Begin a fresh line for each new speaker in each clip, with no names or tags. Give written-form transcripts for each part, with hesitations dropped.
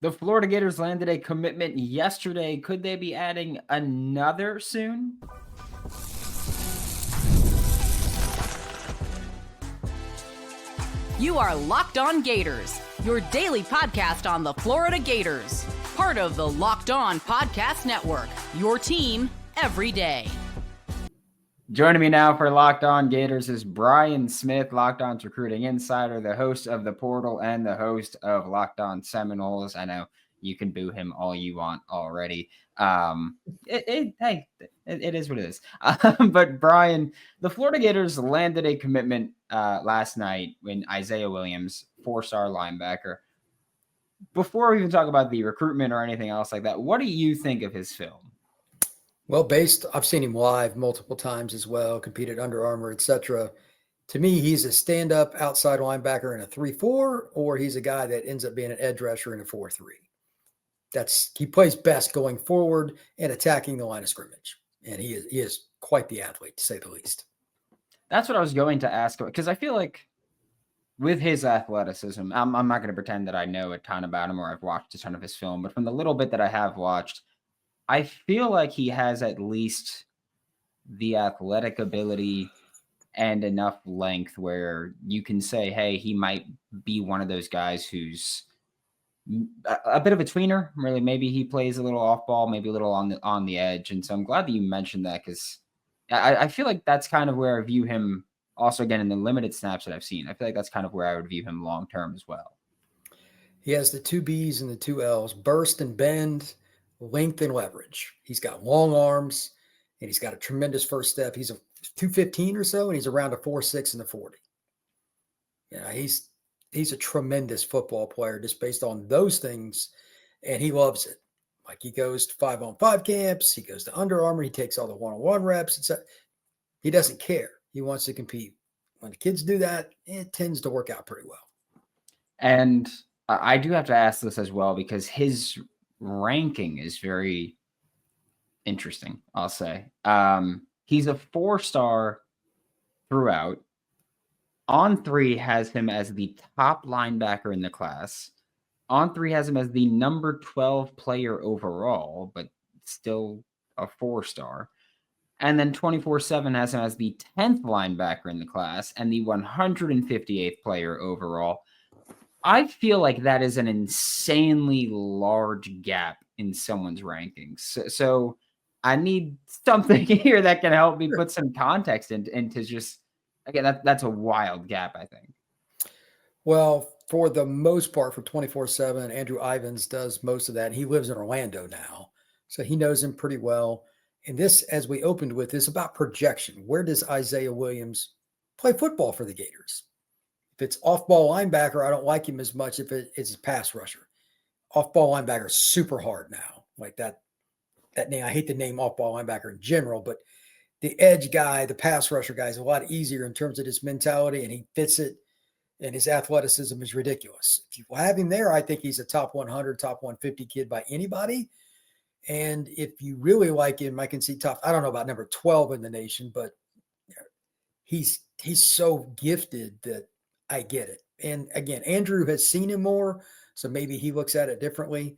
The Florida Gators landed a commitment yesterday. Could they be adding another soon?
You are Locked On Gators, your daily podcast on the Florida Gators. Part of the Locked On Podcast Network, your team every day.
Joining me now for Locked On Gators is Brian Smith, Locked On's recruiting insider, the host of The Portal, and the host of Locked On Seminoles. I know you can boo him all you want already. It is what it is. But Brian, the Florida Gators landed a commitment last night when Izayia Williams, 4-star linebacker. Before we even talk about the recruitment or anything else like that, what do you think of his film?
Well, I've seen him live multiple times as well, competed Under Armour, etc. To me, he's a stand-up outside linebacker in a 3-4, or he's a guy that ends up being an edge rusher in a 4-3. He plays best going forward and attacking the line of scrimmage, and he is quite the athlete, to say the least.
That's what I was going to ask, because I feel like with his athleticism, I'm not going to pretend that I know a ton about him or I've watched a ton of his film, but from the little bit that I have watched, I feel like he has at least the athletic ability and enough length where you can say, hey, he might be one of those guys who's a bit of a tweener. Really, maybe he plays a little off ball, maybe a little on the edge. And so I'm glad that you mentioned that, because I feel like that's kind of where I view him. Also, again, in the limited snaps that I've seen, I feel like that's kind of where I would view him long term as well.
He has the 2 B's and the 2 L's: burst and bend, length and leverage. He's got long arms, and he's got a tremendous first step. He's a 215 or so, and he's around a 4.6 in the 40. Yeah, he's a tremendous football player just based on those things, and he loves it. Like, he goes to 5-on-5 camps, he goes to Under Armour, he takes all the one-on-one reps. He doesn't care. He wants to compete. When the kids do that, it tends to work out pretty well.
And I do have to ask this as well, because his ranking is very interesting, I'll say. He's a 4-star throughout. On3 has him as the top linebacker in the class. On3 has him as the number 12 player overall, but still a 4-star. And then 24/7 has him as the 10th linebacker in the class and the 158th player overall. I feel like that is an insanely large gap in someone's rankings. So I need something here that can help me put some context into just, again, that's a wild gap, I think.
Well, for the most part, for 24/7, Andrew Ivins does most of that. And he lives in Orlando now, so he knows him pretty well. And this, as we opened with, is about projection. Where does Izayia Williams play football for the Gators? If it's off-ball linebacker, I don't like him as much if it's a pass rusher. Off-ball linebacker is super hard now. Like that name, I hate the name off-ball linebacker in general, but the edge guy, the pass rusher guy, is a lot easier in terms of his mentality, and he fits it, and his athleticism is ridiculous. If you have him there, I think he's a top 100, top 150 kid by anybody. And if you really like him, I can see I don't know about number 12 in the nation, but he's so gifted that I get it. And again, Andrew has seen him more, so maybe he looks at it differently.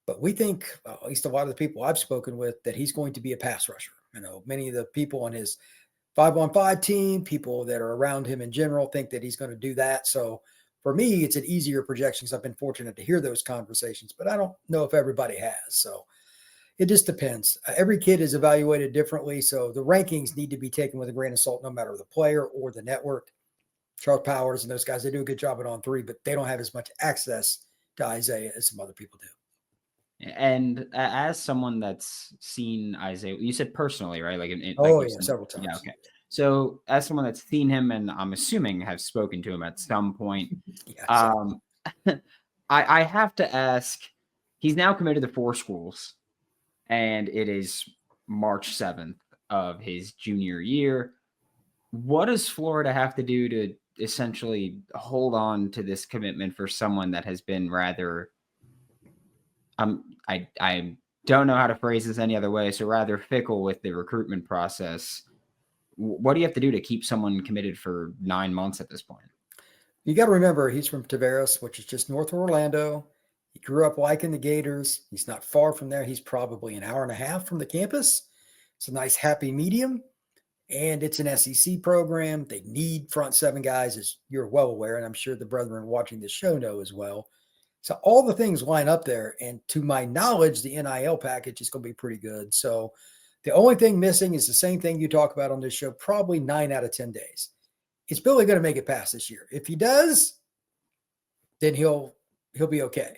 But we think, at least a lot of the people I've spoken with, that he's going to be a pass rusher. Many of the people on his 5-on-5 team, people that are around him in general, think that he's going to do that. So for me, it's an easier projection because I've been fortunate to hear those conversations, but I don't know if everybody has. So it just depends. Every kid is evaluated differently, so the rankings need to be taken with a grain of salt, no matter the player or the network. Charles Powers and those guys, they do a good job at On3, but they don't have as much access to Izayia as some other people do.
And as someone that's seen Izayia, you said personally, right? Like,
Several times.
Yeah, okay. So as someone that's seen him, and I'm assuming have spoken to him at some point, I have to ask, he's now committed to 4 schools, and it is March 7th of his junior year. What does Florida have to do to essentially hold on to this commitment for someone that has been rather, I don't know how to phrase this any other way, so rather fickle with the recruitment process? What do you have to do to keep someone committed for 9 months at this point?
You got to remember, he's from Tavares, which is just north of Orlando. He grew up liking the Gators. He's not far from there. He's probably an hour and a half from the campus. It's a nice happy medium. And it's an SEC program. They need front seven guys, as you're well aware, and I'm sure the brethren watching this show know as well. So all the things line up there. And to my knowledge, the NIL package is going to be pretty good. So the only thing missing is the same thing you talk about on this show, probably 9 out of 10 days. Is Billy going to make it past this year? If he does, then he'll be okay.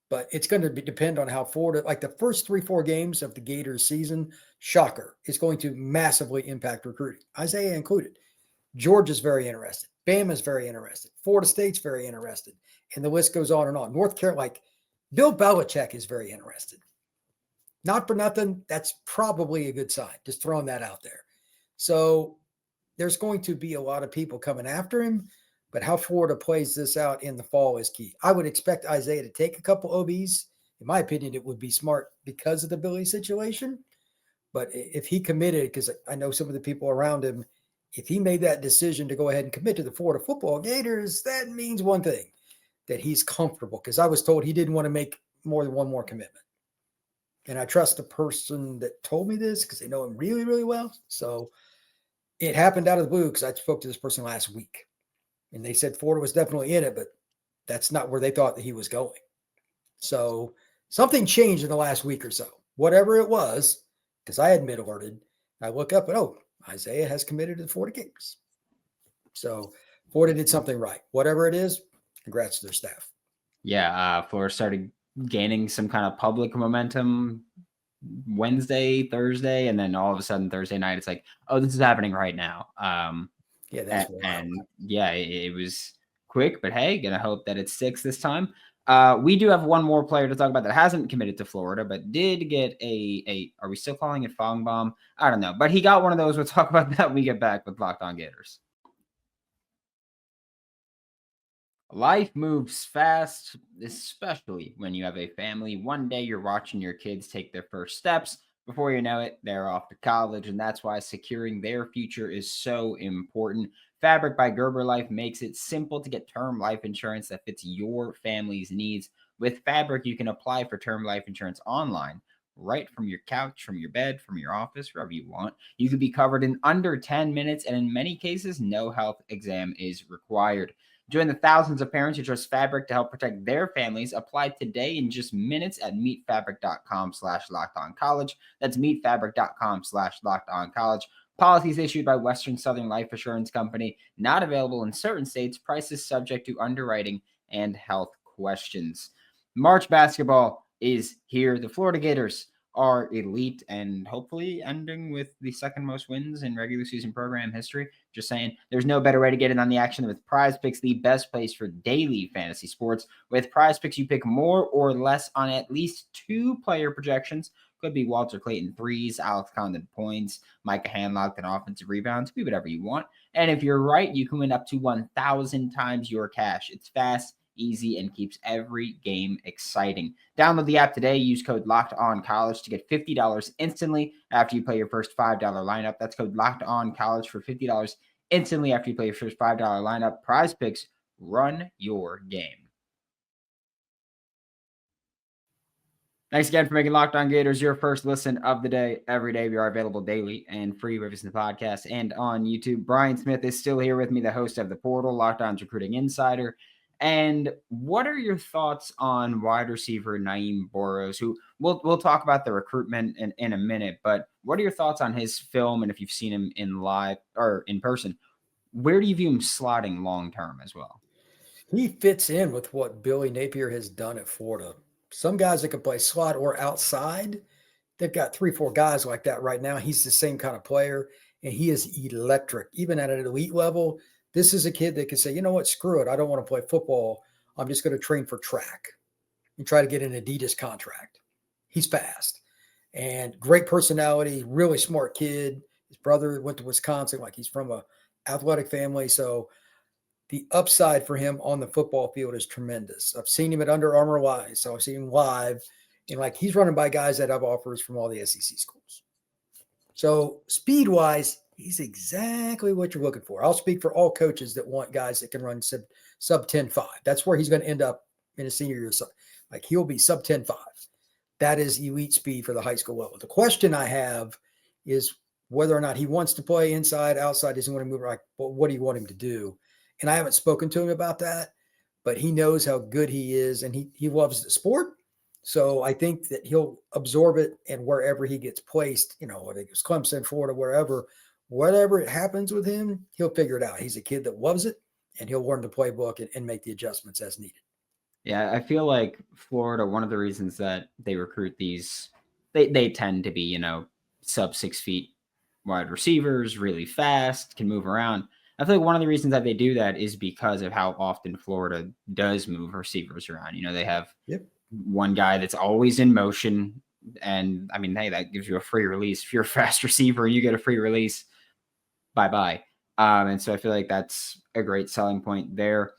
But it's going to depend on how Florida, like the first 3-4 games of the Gators season, shocker, is going to massively impact recruiting, Izayia included. Georgia's very interested. Bama's very interested. Florida State's very interested. And the list goes on and on. North Carolina, like Bill Belichick is very interested. Not for nothing, that's probably a good sign. Just throwing that out there. So there's going to be a lot of people coming after him. But how Florida plays this out in the fall is key. I would expect Izayia to take a couple OBs. In my opinion, it would be smart because of the Billy situation. But if he committed, because I know some of the people around him, if he made that decision to go ahead and commit to the Florida football Gators, that means one thing, that he's comfortable. Because I was told he didn't want to make more than one more commitment. And I trust the person that told me this because they know him really, really well. So it happened out of the blue because I spoke to this person last week. And they said Florida was definitely in it, but that's not where they thought that he was going. So something changed in the last week or so. Whatever it was, because I had mid-alerted, I look up and, Izayia has committed to the Florida Gators. So Florida did something right. Whatever it is, congrats to their staff.
Yeah, Florida started gaining some kind of public momentum Wednesday, Thursday, and then all of a sudden Thursday night, it's like, this is happening right now.
Yeah, that's
it was quick, but hey, gonna hope that it sticks this time. We do have one more player to talk about that hasn't committed to Florida, but did get a are we still calling it Fong Bomb? I don't know, but he got one of those. We'll talk about that when we get back with Locked On Gators. Life moves fast, especially when you have a family. One day you're watching your kids take their first steps. Before you know it, they're off to college, and that's why securing their future is so important. Fabric by Gerber Life makes it simple to get term life insurance that fits your family's needs. With Fabric, you can apply for term life insurance online, right from your couch, from your bed, from your office, wherever you want. You can be covered in under 10 minutes, and in many cases, no health exam is required. Join the thousands of parents who trust Fabric to help protect their families. Apply today in just minutes at meetfabric.com/lockedoncollege. That's meetfabric.com/lockedoncollege. Policies issued by Western Southern Life Assurance Company. Not available in certain states. Prices subject to underwriting and health questions. March basketball is here. The Florida Gators are elite and hopefully ending with the second most wins in regular season program history. Just saying, there's no better way to get in on the action than with Prize Picks, the best place for daily fantasy sports. With Prize Picks, you pick more or less on at least 2 player projections. Could be Walter Clayton threes, Alex Condon points, Micah Hanlock and offensive rebounds. Could be whatever you want. And if you're right, you can win up to 1,000 times your cash. It's fast, easy, and keeps every game exciting. Download the app today. Use code LOCKEDONCollege to get $50 instantly after you play your first $5 lineup. That's code LOCKEDONCollege for $50 instantly after you play your first $5 lineup. Prize Picks, run your game. Thanks again for making Locked On Gators your first listen of the day. Every day we are available daily and free wherever you listen to the podcast and on YouTube. Brian Smith is still here with me, the host of The Portal, Locked On's Recruiting Insider. And what are your thoughts on wide receiver Naim Burroughs, who we'll talk about the recruitment in a minute, but what are your thoughts on his film? And if you've seen him in live or in person, where do you view him slotting long-term as well?
He fits in with what Billy Napier has done at Florida. Some guys that can play slot or outside, they've got 3-4 guys like that right now. He's the same kind of player, and he is electric. Even at an elite level, this is a kid that can say, you know what, screw it. I don't want to play football. I'm just going to train for track and try to get an Adidas contract. He's fast and great personality, really smart kid. His brother went to Wisconsin, like he's from a athletic family. So the upside for him on the football field is tremendous. I've seen him at Under Armour live. So I've seen him live, and like he's running by guys that have offers from all the SEC schools. So speed-wise, he's exactly what you're looking for. I'll speak for all coaches that want guys that can run sub 10.5. That's where he's going to end up in his senior year. Like he'll be sub 10.5. That is elite speed for the high school level. The question I have is whether or not he wants to play inside, outside, doesn't want to move. Like, well, what do you want him to do? And I haven't spoken to him about that, but he knows how good he is and he loves the sport. So I think that he'll absorb it, and wherever he gets placed, I think it's Clemson, Florida, whatever it happens with him, he'll figure it out. He's a kid that loves it, and he'll learn the playbook and make the adjustments as needed.
Yeah, I feel like Florida, one of the reasons that they recruit these, they tend to be, sub 6 feet wide receivers, really fast, can move around. I feel like one of the reasons that they do that is because of how often Florida does move receivers around. They have one guy that's always in motion. And I mean, hey, that gives you a free release. If you're a fast receiver and you get a free release, bye-bye. And so I feel like that's a great selling point there.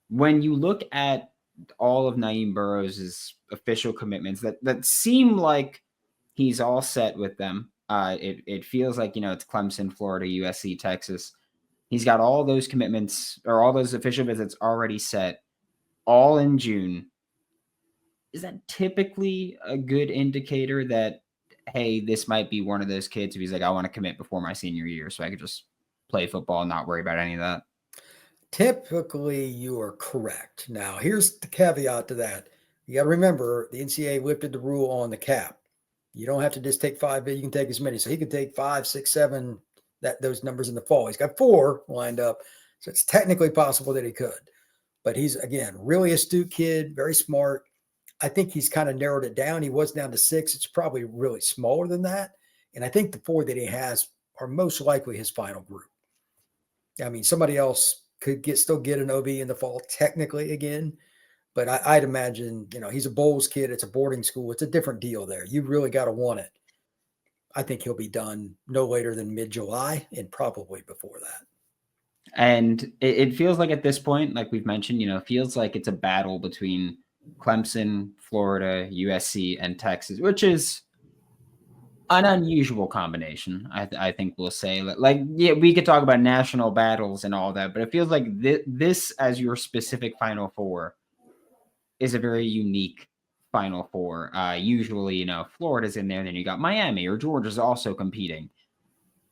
When you look at all of Naim Burroughs' official commitments that seem like he's all set with them. It feels like, it's Clemson, Florida, USC, Texas. He's got all those commitments or all those official visits already set, all in June. Is that typically a good indicator that, hey, this might be one of those kids who he's like, I want to commit before my senior year so I could just play football and not worry about any of that?
Typically, you are correct. Now, here's the caveat to that. You got to remember, the NCAA lifted the rule on the cap. You don't have to just take 5, but you can take as many. So he could take 5, 6, 7, those numbers in the fall. He's got 4 lined up. So it's technically possible that he could. But he's, again, really astute kid, very smart. I think he's kind of narrowed it down. He was down to 6. It's probably really smaller than that. And I think the 4 that he has are most likely his final group. I mean, somebody else could still get an OB in the fall technically again. But I'd imagine, he's a Bowles kid. It's a boarding school. It's a different deal there. You really got to want it. I think he'll be done no later than mid-July and probably before that.
And it feels like at this point, like we've mentioned, it feels like it's a battle between Clemson, Florida, USC, and Texas, which is an unusual combination. I think we'll say we could talk about national battles and all that, but it feels like this as your specific Final Four is a very unique Final Four. Usually, Florida's in there, and then you got Miami or Georgia's also competing.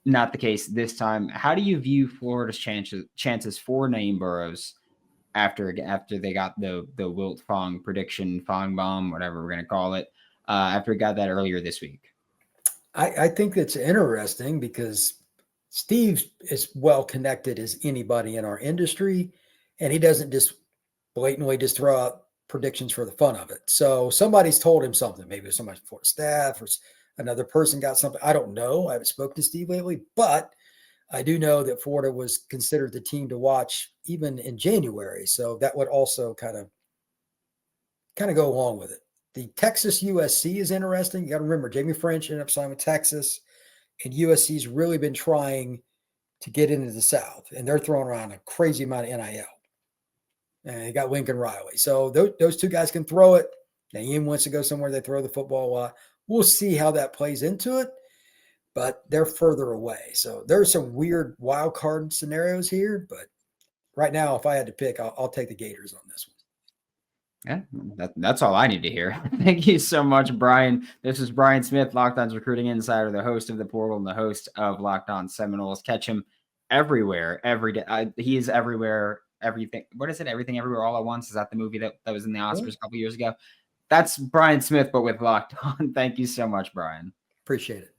Not the case this time. How do you view Florida's chances for Naim Burroughs after they got the Wilt Fong prediction, Fong bomb, whatever we're going to call it, after we got that earlier this week?
I think it's interesting because Steve is well connected as anybody in our industry, and he doesn't just blatantly just throw out predictions for the fun of it. So somebody's told him something. Maybe somebody from Florida staff or another person got something. I don't know. I haven't spoken to Steve lately, but I do know that Florida was considered the team to watch even in January. So that would also kind of go along with it. The Texas USC is interesting. You got to remember, Jamie French ended up signing with Texas, and USC's really been trying to get into the South, and they're throwing around a crazy amount of NIL. And they got Lincoln Riley. So those 2 guys can throw it. Naeem wants to go somewhere they throw the football a lot. We'll see how that plays into it, but they're further away. So there's some weird wild card scenarios here, but right now, if I had to pick, I'll take the Gators on this one.
Yeah, that's all I need to hear. Thank you so much, Brian. This is Brian Smith, Locked On's recruiting insider, the host of The Portal and the host of Locked On Seminoles. Catch him everywhere, every day. He is everywhere, everything. What is it? Everything, Everywhere, All at Once. Is that the movie that was in the Oscars a couple years ago? That's Brian Smith, but with Locked On. Thank you so much, Brian.
Appreciate it.